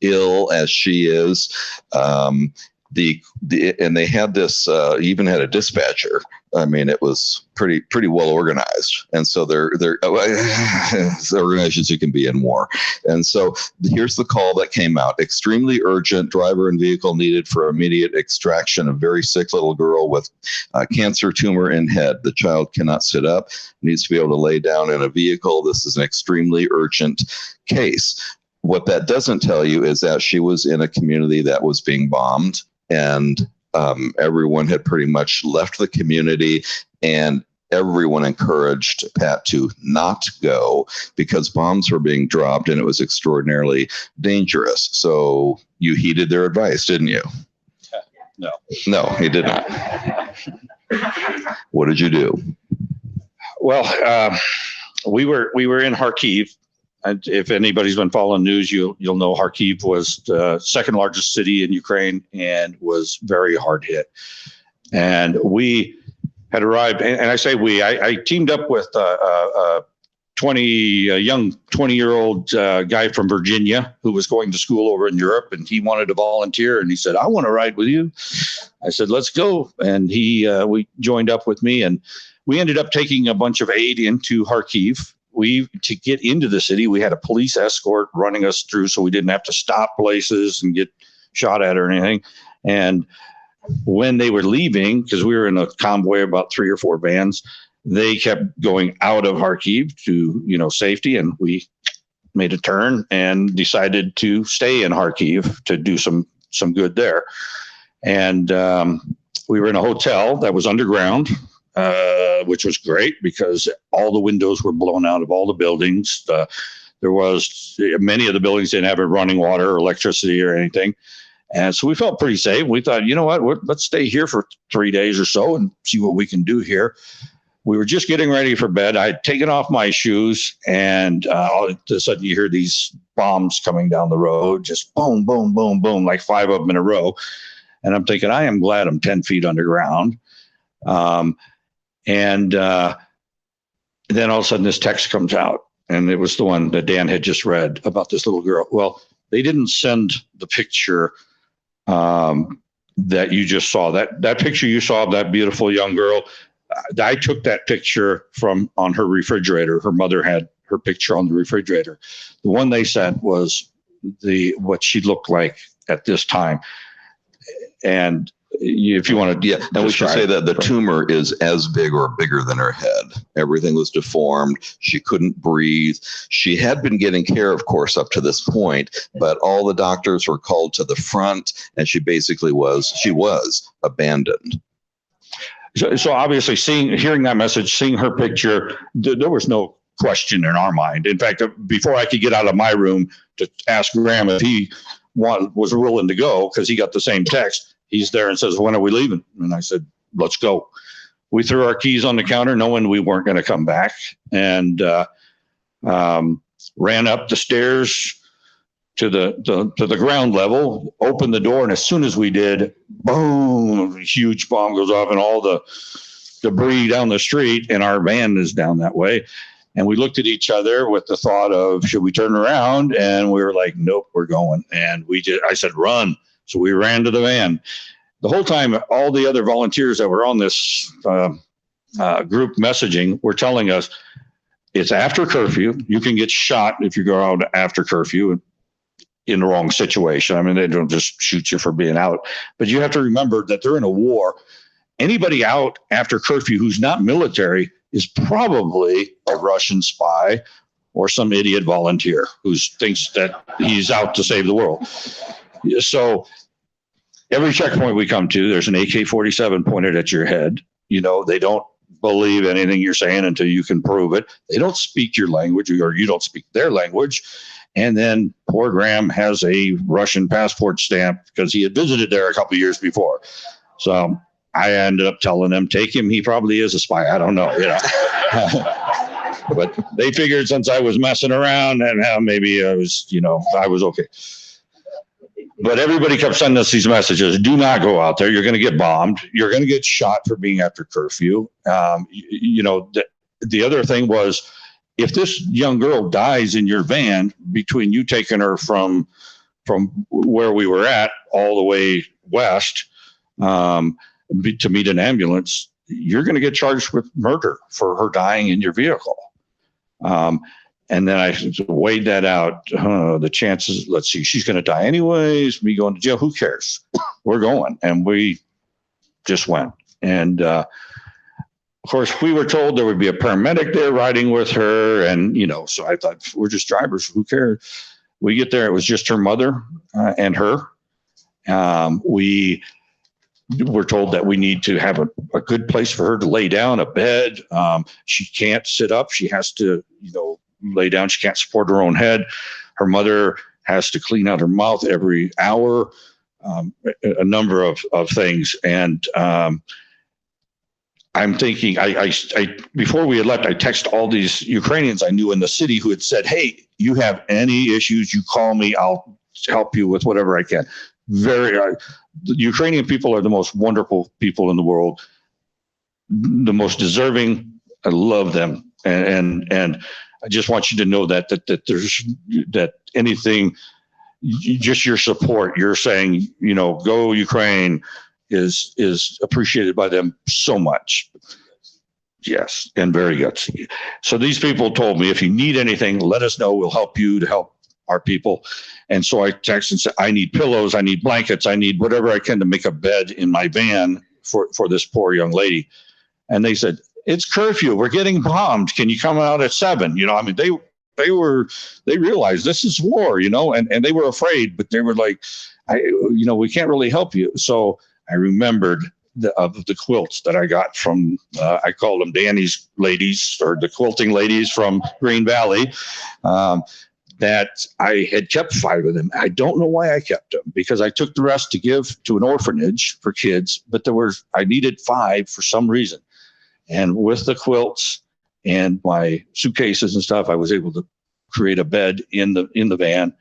ill, as she is. And they had this, even had a dispatcher. I mean, it was pretty well organized. And so they're organized as you can be in war. And so here's the call that came out: extremely urgent, driver and vehicle needed for immediate extraction of very sick little girl with cancer tumor in head. The child cannot sit up, needs to be able to lay down in a vehicle. This is an extremely urgent case. What that doesn't tell you is that she was in a community that was being bombed, and everyone had pretty much left the community, and everyone encouraged Pat to not go because bombs were being dropped and it was extraordinarily dangerous. So you heeded their advice, didn't you? No, he didn't. What did you do? Well, we were in Kharkiv. And if anybody's been following news, you'll know Kharkiv was the second largest city in Ukraine and was very hard hit. And we had arrived, and I say we, I teamed up with a young 20-year-old guy from Virginia who was going to school over in Europe, and he wanted to volunteer, and he said, I want to ride with you. I said, let's go. And we joined up with me, and we ended up taking a bunch of aid into Kharkiv. To get into the city, we had a police escort running us through so we didn't have to stop places and get shot at or anything. And when they were leaving, because we were in a convoy of about 3 or 4 vans, they kept going out of Kharkiv to, safety. And we made a turn and decided to stay in Kharkiv to do some good there. And we were in a hotel that was underground, which was great because all the windows were blown out of all the buildings. Many of the buildings didn't have running water or electricity or anything. And so we felt pretty safe. We thought, you know what, let's stay here for 3 days or so and see what we can do here. We were just getting ready for bed. I had taken off my shoes, and all of a sudden you hear these bombs coming down the road, just boom, boom, boom, boom, like 5 of them in a row. And I'm thinking, I am glad I'm 10 feet underground. And then all of a sudden this text comes out, and it was the one that Dan had just read about this little girl. Well, they didn't send the picture that you just saw. That picture you saw of that beautiful young girl, I took that picture from on her refrigerator. Her mother had her picture on the refrigerator. The one they sent was what she looked like at this time. And if you want to, yeah, and we should say that the tumor is as big or bigger than her head. Everything was deformed. She couldn't breathe. She had been getting care, of course, up to this point, but all the doctors were called to the front, and she was abandoned. So obviously, hearing that message, seeing her picture, there was no question in our mind. In fact, before I could get out of my room to ask Graham if he was willing to go, because he got the same text, he's there and says, when are we leaving? And I said, let's go. We threw our keys on the counter knowing we weren't going to come back, and ran up the stairs to the ground level, opened the door, and as soon as we did, boom, a huge bomb goes off and all the debris down the street, and our van is down that way. And we looked at each other with the thought of, should we turn around? And we were like, nope, we're going. And I said, run. So we ran to the van. The whole time, all the other volunteers that were on this group messaging were telling us, it's after curfew. You can get shot if you go out after curfew in the wrong situation. I mean, they don't just shoot you for being out. But you have to remember that they're in a war, anybody out after curfew who's not military is probably a Russian spy or some idiot volunteer who thinks that he's out to save the world. So every checkpoint we come to, there's an AK-47 pointed at your head. They don't believe anything you're saying until you can prove it. They don't speak your language, or you don't speak their language. And then poor Graham has a Russian passport stamp because he had visited there a couple of years before. So I ended up telling them, take him. He probably is a spy. I don't know. But they figured since I was messing around and maybe I was okay. But everybody kept sending us these messages. Do not go out there. You're going to get bombed. You're going to get shot for being after curfew. The other thing was, if this young girl dies in your van, between you taking her from where we were at all the way west to meet an ambulance, you're going to get charged with murder for her dying in your vehicle. And then I weighed that out. The chances, let's see, she's going to die anyways. Me going to jail, who cares? We're going. And we just went. And of course, we were told there would be a paramedic there riding with her. And, so I thought, we're just drivers. Who cares? We get there. It was just her mother and her. We were told that we need to have a good place for her to lay down, a bed. She can't sit up. She has to, lay down. She can't support her own head. Her mother has to clean out her mouth every hour, a number of things. And I'm thinking, I before we had left, I texted all these Ukrainians I knew in the city who had said, hey, you have any issues, you call me, I'll help you with whatever I can. The Ukrainian people are the most wonderful people in the world, the most deserving. I love them. And I just want you to know that there's that anything, just your support, you're saying, go Ukraine, is appreciated by them so much. Yes, and very gutsy. So these people told me, if you need anything, let us know. We'll help you to help our people. And so I texted and said, I need pillows, I need blankets, I need whatever I can to make a bed in my van for this poor young lady. And they said, it's curfew. We're getting bombed. Can you come out at 7? They realized this is war, and they were afraid, but they were like, we can't really help you. So I remembered of the quilts that I got from, I called them Danny's ladies, or the quilting ladies from Green Valley, that I had kept 5 of them. I don't know why I kept them, because I took the rest to give to an orphanage for kids, but I needed 5 for some reason. And with the quilts and my suitcases and stuff, I was able to create a bed in the van,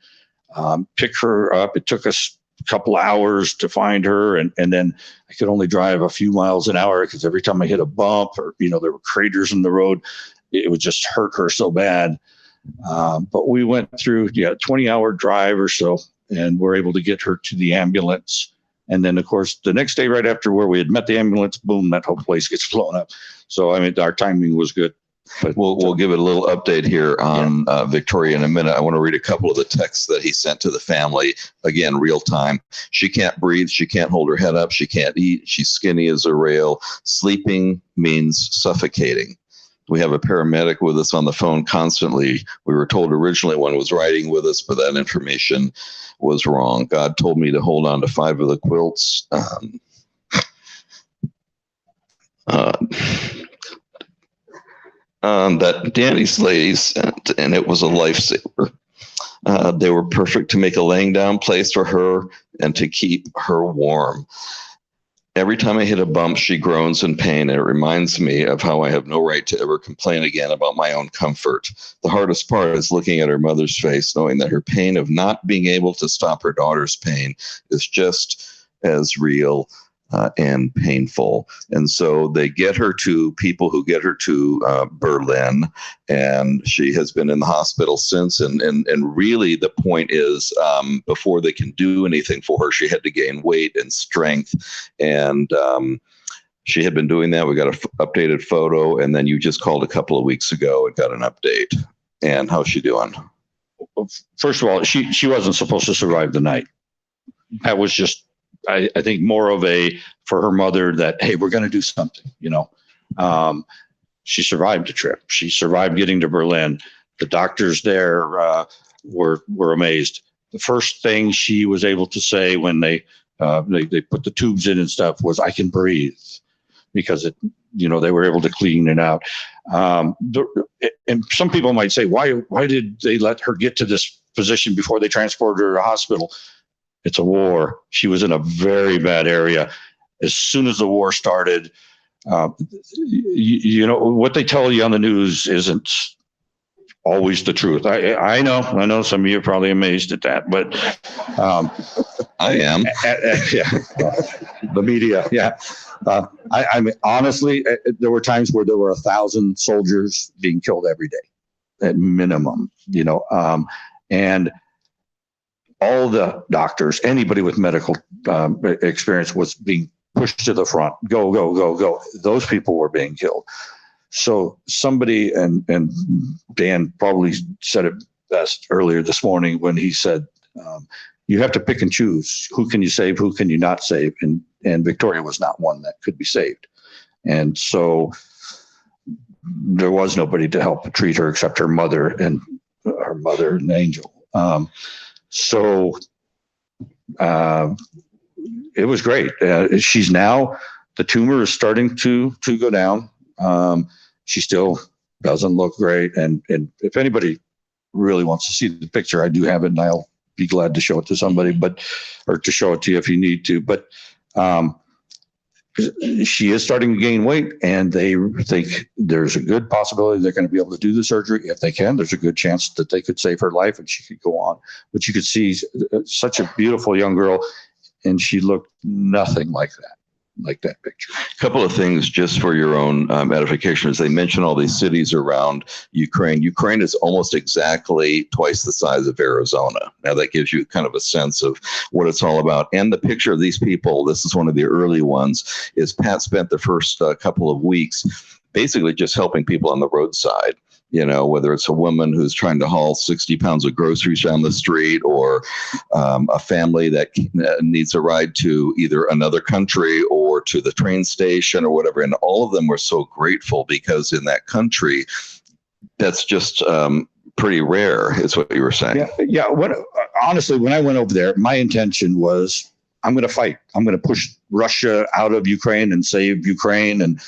pick her up. It took us a couple of hours to find her. And then I could only drive a few miles an hour, because every time I hit a bump or, there were craters in the road, it would just hurt her so bad. But we went through, 20-hour drive or so, and we're able to get her to the ambulance. And then, of course, the next day, right after where we had met the ambulance, boom, that whole place gets blown up. So, our timing was good. But we'll give it a little update here on Victoria in a minute. I want to read a couple of the texts that he sent to the family. Again, real time. She can't breathe. She can't hold her head up. She can't eat. She's skinny as a rail. Sleeping means suffocating. We have a paramedic with us on the phone constantly. We were told originally one was riding with us, but that information was wrong. God told me to hold on to 5 of the quilts. That Danny's ladies sent, and it was a lifesaver. They were perfect to make a laying down place for her and to keep her warm. Every time I hit a bump, she groans in pain, and it reminds me of how I have no right to ever complain again about my own comfort. The hardest part is looking at her mother's face, knowing that her pain of not being able to stop her daughter's pain is just as real and painful. And so they get her to people who get her to Berlin, and she has been in the hospital since. And really the point is, before they can do anything for her, she had to gain weight and strength. And she had been doing that. We got an updated photo, and then you just called a couple of weeks ago and got an update. And how's she doing? First of all, she wasn't supposed to survive the night. That was just I think more of a, for her mother, that, hey, we're going to do something, she survived the trip. She survived getting to Berlin. The doctors there were amazed. The first thing she was able to say when they put the tubes in and stuff was, I can breathe, because they were able to clean it out. And some people might say, why did they let her get to this position before they transported her to a hospital? It's a war. She was in a very bad area. As soon as the war started, what they tell you on the news isn't always the truth. I know some of you are probably amazed at that, but I am. Yeah, the media. Yeah. I mean, honestly, there were times where there were 1,000 soldiers being killed every day at minimum, and all the doctors, anybody with medical experience was being pushed to the front. Go, go, go, go. Those people were being killed. So somebody, and Dan probably said it best earlier this morning when he said, you have to pick and choose. Who can you save? Who can you not save? And Victoria was not one that could be saved. And so there was nobody to help treat her except her mother and Angel. So it was great. She's now, the tumor is starting to go down. She still doesn't look great. And if anybody really wants to see the picture, I do have it, and I'll be glad to show it to somebody, or to show it to you if you need to. But she is starting to gain weight, and they think there's a good possibility they're going to be able to do the surgery. If they can, there's a good chance that they could save her life and she could go on. But you could see such a beautiful young girl, and she looked nothing like that picture. A couple of things just for your own edification. As they mention all these cities around Ukraine. Ukraine is almost exactly twice the size of Arizona. Now that gives you kind of a sense of what it's all about. And the picture of these people, this is one of the early ones, is Pat spent the first couple of weeks basically just helping people on the roadside. Whether it's a woman who's trying to haul 60 pounds of groceries down the street, or a family that needs a ride to either another country or to the train station or whatever. And all of them were so grateful, because in that country, that's just pretty rare, is what you were saying. Yeah. Honestly, when I went over there, my intention was, I'm going to fight. I'm going to push Russia out of Ukraine and save Ukraine and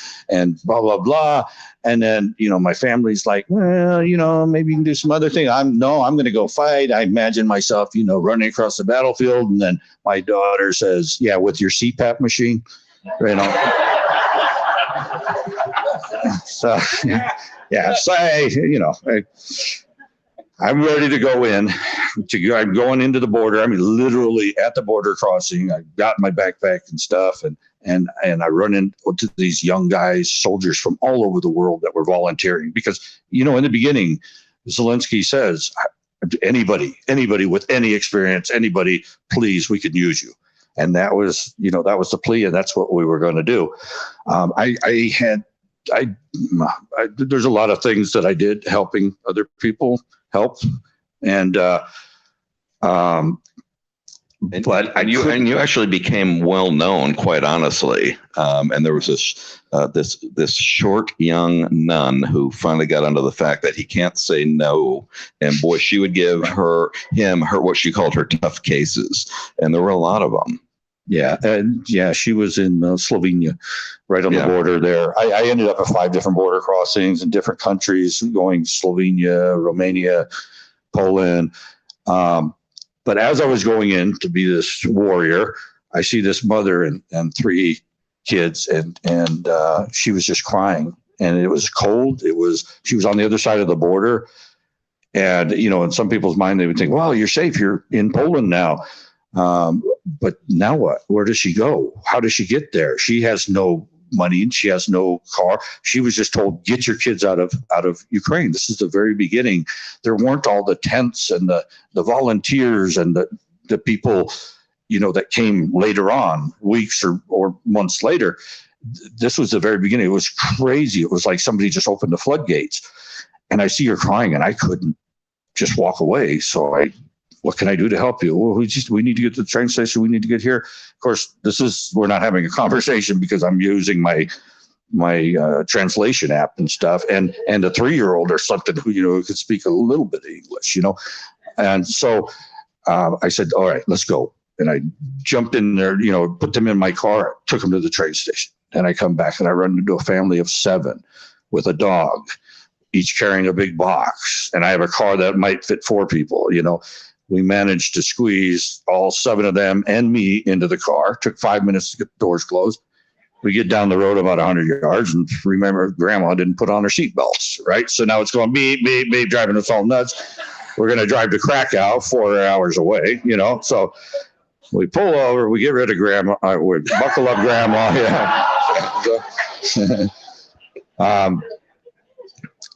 blah, blah, blah. And then, my family's like, well, maybe you can do some other thing. I'm going to go fight. I imagine myself, running across the battlefield. And then my daughter says, yeah, with your CPAP machine, So, yeah. So, I'm ready to go in. I'm going into the border. I mean, literally at the border crossing. I got my backpack and stuff, and I run into these young guys, soldiers from all over the world that were volunteering. Because in the beginning, Zelensky says, anybody with any experience, anybody, please, we could use you. And that was the plea, and that's what we were going to do. There's a lot of things that I did helping other people help, and but you actually became well known, quite honestly. And there was this short young nun who finally got onto the fact that he can't say no, and boy, she would give her what she called her tough cases, and there were a lot of them. Yeah, and she was in Slovenia, right on the border there. I ended up at 5 different border crossings in different countries, going Slovenia, Romania, Poland. But as I was going in to be this warrior, I see this mother and 3 kids, and she was just crying, and it was cold. She was on the other side of the border, and in some people's mind they would think, well, you're safe. You're in Poland now. But now what? Where does she go? How does she get there? She has no money. She has no car. She was just told, get your kids out of Ukraine. This is the very beginning. There weren't all the tents and the volunteers and the people, that came later on, weeks or months later. This was the very beginning. It was crazy. It was like somebody just opened the floodgates, and I see her crying, and I couldn't just walk away. So what can I do to help you? Well, we need to get to the train station. We need to get here. Of course, we're not having a conversation because I'm using my translation app and stuff, and a 3-year-old or something who could speak a little bit of English, and so I said, all right, let's go. And I jumped in there, put them in my car, took them to the train station. And I come back and I run into a family of 7 with a dog, each carrying a big box, and I have a car that might fit 4 people. We managed to squeeze all 7 of them and me into the car. Took 5 minutes to get the doors closed. We get down the road about 100 yards, and remember, Grandma didn't put on her seatbelts, right? So now it's going beep, beep, beep, driving us all nuts. We're going to drive to Krakow, 4 hours away, So we pull over, we get rid of Grandma, we buckle up Grandma. Yeah.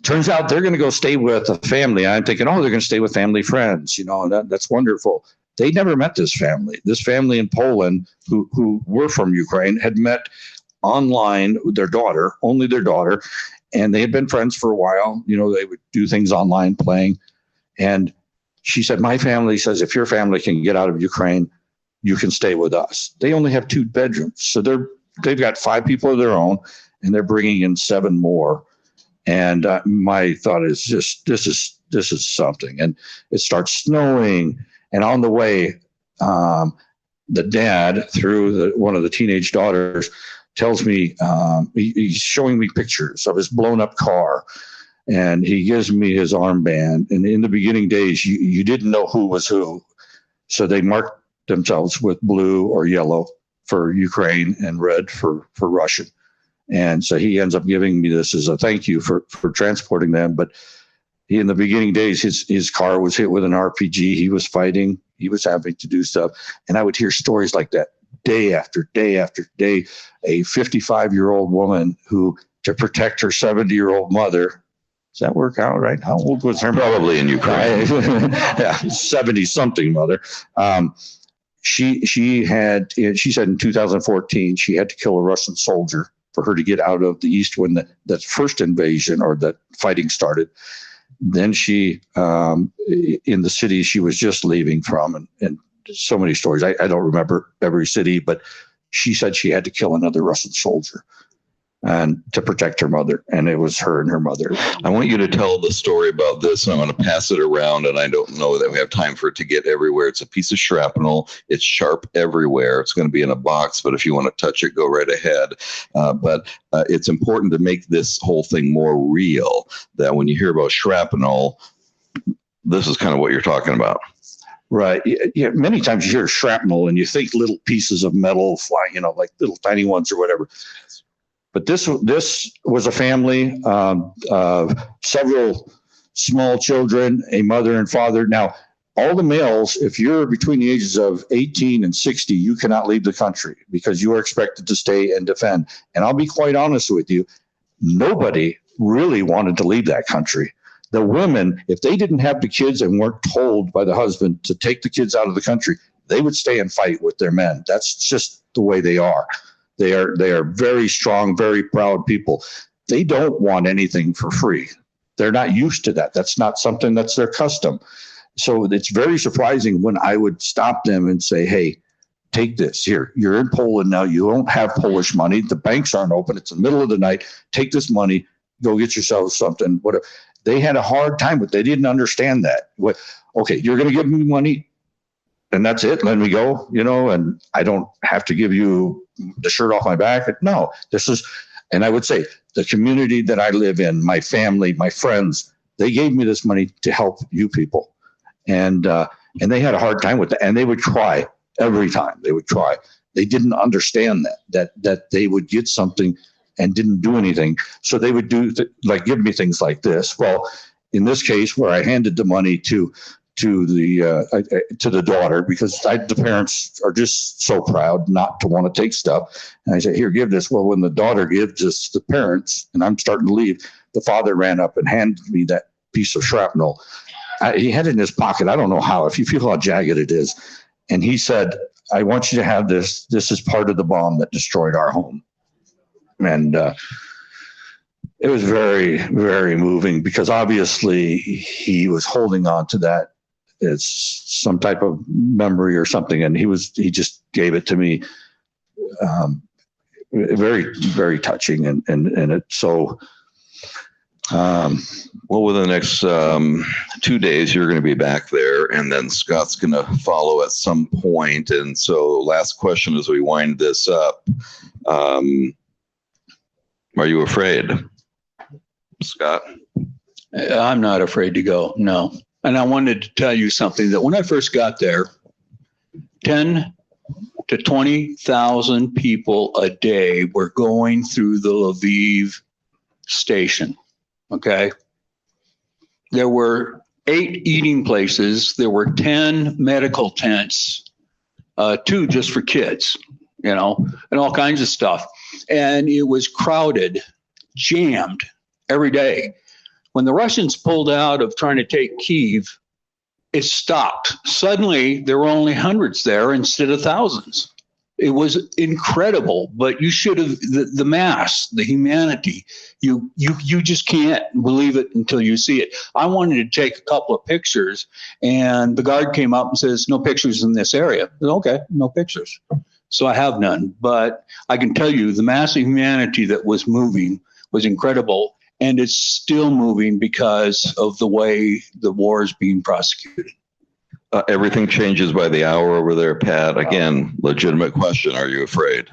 Turns out they're going to go stay with a family. I'm thinking, they're going to stay with family friends, that's wonderful. They never met this family. This family in Poland, who were from Ukraine, had met online with their daughter, only their daughter, and they had been friends for a while. They would do things online, playing. And she said, my family says, if your family can get out of Ukraine, you can stay with us. They only have 2 bedrooms. So they've got 5 people of their own, and they're bringing in 7 more. And my thought is just, this is something. And it starts snowing. And on the way, the dad, through one of the teenage daughters, tells me, he's showing me pictures of his blown up car. And he gives me his armband. And in the beginning days, you didn't know who was who. So they marked themselves with blue or yellow for Ukraine and red for Russian. And so he ends up giving me this as a thank you for transporting them. But in the beginning days, his car was hit with an RPG. He was fighting. He was having to do stuff. And I would hear stories like that day after day after day. A 55-year-old woman who, to protect her 70-year-old mother, does that work out right? How old was her? Probably in Ukraine. Yeah, 70-something mother. She said in 2014, she had to kill a Russian soldier for her to get out of the East when that first invasion or that fighting started. Then she, in the city she was just leaving from, and so many stories. I don't remember every city, but she said she had to kill another Russian soldier and to protect her mother. And it was her and her mother. I want you to tell the story about this, and I'm going to pass it around, and I don't know that we have time for it to get everywhere. It's a piece of shrapnel. It's sharp everywhere. It's going to be in a box, but if you want to touch it, go right ahead. But it's important to make this whole thing more real, that when you hear about shrapnel, this is kind of what you're talking about. Right. Yeah. Many times you hear shrapnel and you think little pieces of metal flying, like little tiny ones or whatever. But this was a family of several small children, a mother and father. Now, all the males, if you're between the ages of 18 and 60, you cannot leave the country because you are expected to stay and defend. And I'll be quite honest with you, nobody really wanted to leave that country. The women, if they didn't have the kids and weren't told by the husband to take the kids out of the country, they would stay and fight with their men. That's just the way they are. They are very strong, very proud people. They don't want anything for free. They're not used to that. That's not something that's their custom. So it's very surprising when I would stop them and say, hey, take this. Here, you're in Poland now. You don't have Polish money. The banks aren't open. It's the middle of the night. Take this money. Go get yourself something. Whatever. They had a hard time, but they didn't understand that. Okay, you're going to give me money, and that's it. Let me go, and I don't have to give you the shirt off my back. No, and I would say the community that I live in, my family, my friends, they gave me this money to help you people. And they had a hard time with that. And they would cry every time. They would cry. They didn't understand that they would get something and didn't do anything. So they would give me things like this. Well, in this case, where I handed the money to the daughter, because the parents are just so proud not to want to take stuff. And I said, here, give this. Well, when the daughter gives this to the parents and I'm starting to leave, the father ran up and handed me that piece of shrapnel. He had it in his pocket. I don't know how, if you feel how jagged it is. And he said, I want you to have this. This is part of the bomb that destroyed our home. And it was very, very moving because obviously he was holding on to that it's some type of memory or something. And he just gave it to me. Very, very touching. And it's so, Well, within the next 2 days, you're going to be back there, and then Scott's going to follow at some point. And so, last question as we wind this up: are you afraid, Scott? I'm not afraid to go. No. And I wanted to tell you something that when I first got there, 10 to 20,000 people a day were going through the Lviv station. Okay. There were 8 eating places. There were 10 medical tents, 2 just for kids, and all kinds of stuff. And it was crowded, jammed every day. When the Russians pulled out of trying to take Kyiv, it stopped. Suddenly, there were only hundreds there instead of thousands. It was incredible, but you should have, the mass, the humanity, you just can't believe it until you see it. I wanted to take a couple of pictures, and the guard came up and says, no pictures in this area. I said, okay, no pictures. So I have none, but I can tell you the mass of humanity that was moving was incredible, and it's still moving because of the way the war is being prosecuted. Everything changes by the hour over there, Pat. Again, legitimate question. Are you afraid?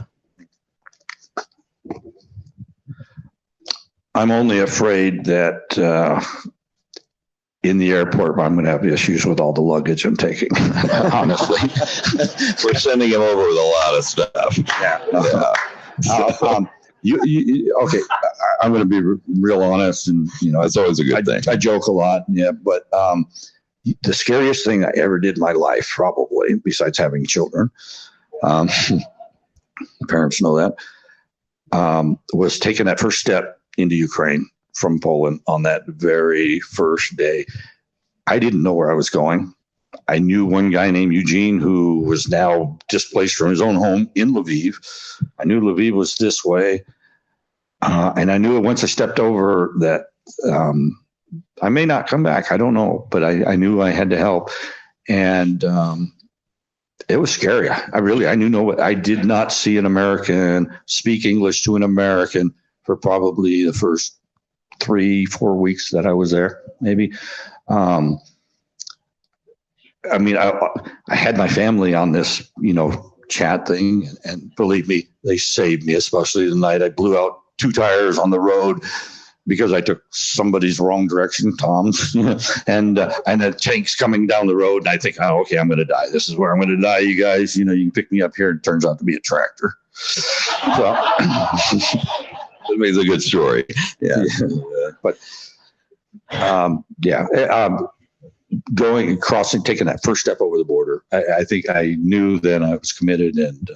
I'm only afraid that in the airport, I'm going to have issues with all the luggage I'm taking, honestly. We're sending him over with a lot of stuff. Okay, I'm going to be real honest, and That's always a good thing. I joke a lot, yeah, but the scariest thing I ever did in my life, probably, besides having children, parents know that, was taking that first step into Ukraine from Poland on that very first day. I didn't know where I was going. I knew one guy named Eugene who was now displaced from his own home in Lviv. I knew Lviv was this way. And I knew once I stepped over that I may not come back. I don't know, but I knew I had to help. And it was scary. I did not see an American speak English to an American for probably the first 3-4 weeks that I was there, maybe. I had my family on this, chat thing, and believe me, they saved me, especially the night I blew out 2 tires on the road because I took somebody's wrong direction, Tom's, and the tank's coming down the road, and I think, oh, okay, I'm going to die. This is where I'm going to die, you guys. You can pick me up here. It turns out to be a tractor. So it makes a good story. Yeah. But crossing, taking that first step over the border, I think I knew then I was committed, and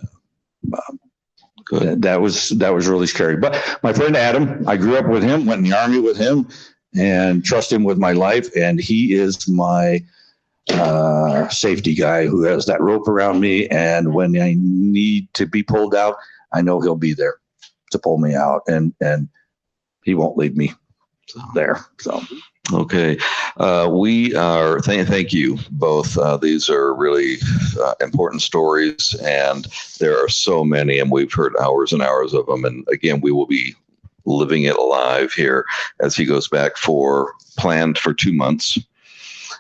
that was really scary. But my friend Adam, I grew up with him, went in the Army with him, and trust him with my life. And he is my safety guy who has that rope around me. And when I need to be pulled out, I know he'll be there to pull me out, and he won't leave me there. So. Okay. We are, thank you both. These are really important stories, and there are so many, and we've heard hours and hours of them. And again, we will be living it alive here as he goes back planned for 2 months.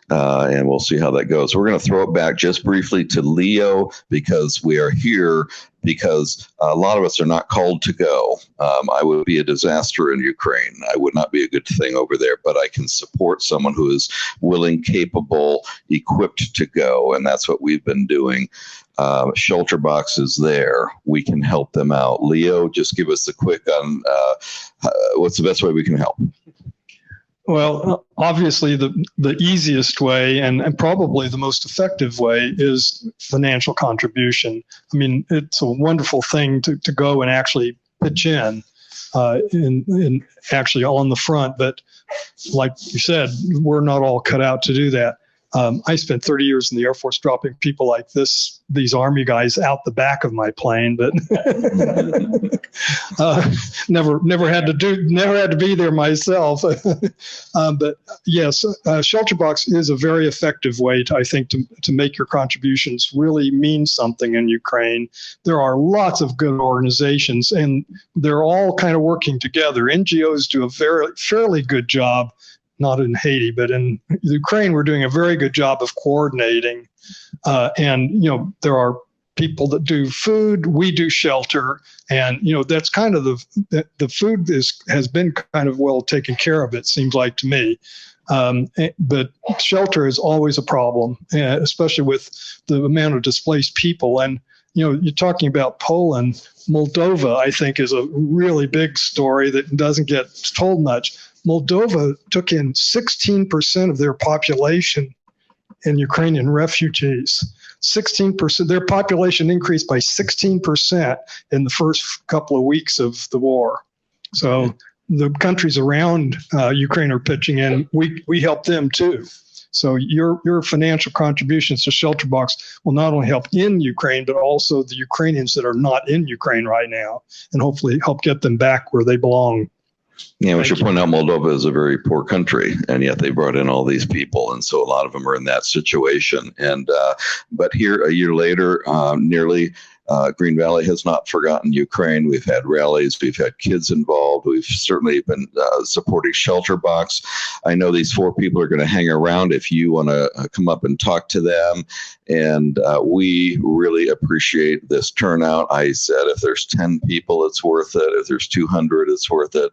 And we'll see how that goes. We're going to throw it back just briefly to Leo, because we are here because a lot of us are not called to go. I would be a disaster in Ukraine. I would not be a good thing over there, but I can support someone who is willing, capable, equipped to go. And that's what we've been doing. Shelter boxes there. We can help them out. Leo, just give us a quick on what's the best way we can help. Well, obviously the easiest way and probably the most effective way is financial contribution. I mean, it's a wonderful thing to go and actually pitch in actually on the front. But like you said, we're not all cut out to do that. I spent 30 years in the Air Force dropping people like these Army guys out the back of my plane, but never had to be there myself. But yes, Shelter Box is a very effective way I think to make your contributions really mean something in Ukraine. There are lots of good organizations, and they're all kind of working together. NGOs do a fairly good job. Not in Haiti, but in Ukraine, we're doing a very good job of coordinating. And, there are people that do food, we do shelter. And, that's kind of the food has been kind of well taken care of, it seems like to me. But shelter is always a problem, especially with the amount of displaced people. And, you're talking about Poland. Moldova, I think, is a really big story that doesn't get told much. Moldova took in 16% of their population in Ukrainian refugees. 16%, their population increased by 16% in the first couple of weeks of the war. So the countries around Ukraine are pitching in. We help them too. So your financial contributions to Shelter Box will not only help in Ukraine, but also the Ukrainians that are not in Ukraine right now, and hopefully help get them back where they belong. Yeah, we should point out Moldova is a very poor country, and yet they brought in all these people, and so a lot of them are in that situation. And but here, a year later, nearly Green Valley has not forgotten Ukraine. We've had rallies, we've had kids involved, we've certainly been supporting Shelter Box. I know these 4 people are going to hang around if you want to come up and talk to them. And we really appreciate this turnout. I said if there's 10 people, it's worth it. If there's 200, it's worth it.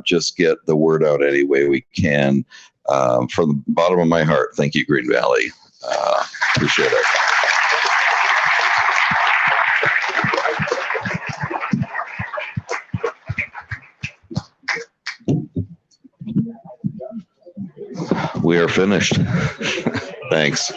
Just get the word out any way we can. From the bottom of my heart, thank you, Green Valley. Appreciate it. We are finished. Thanks.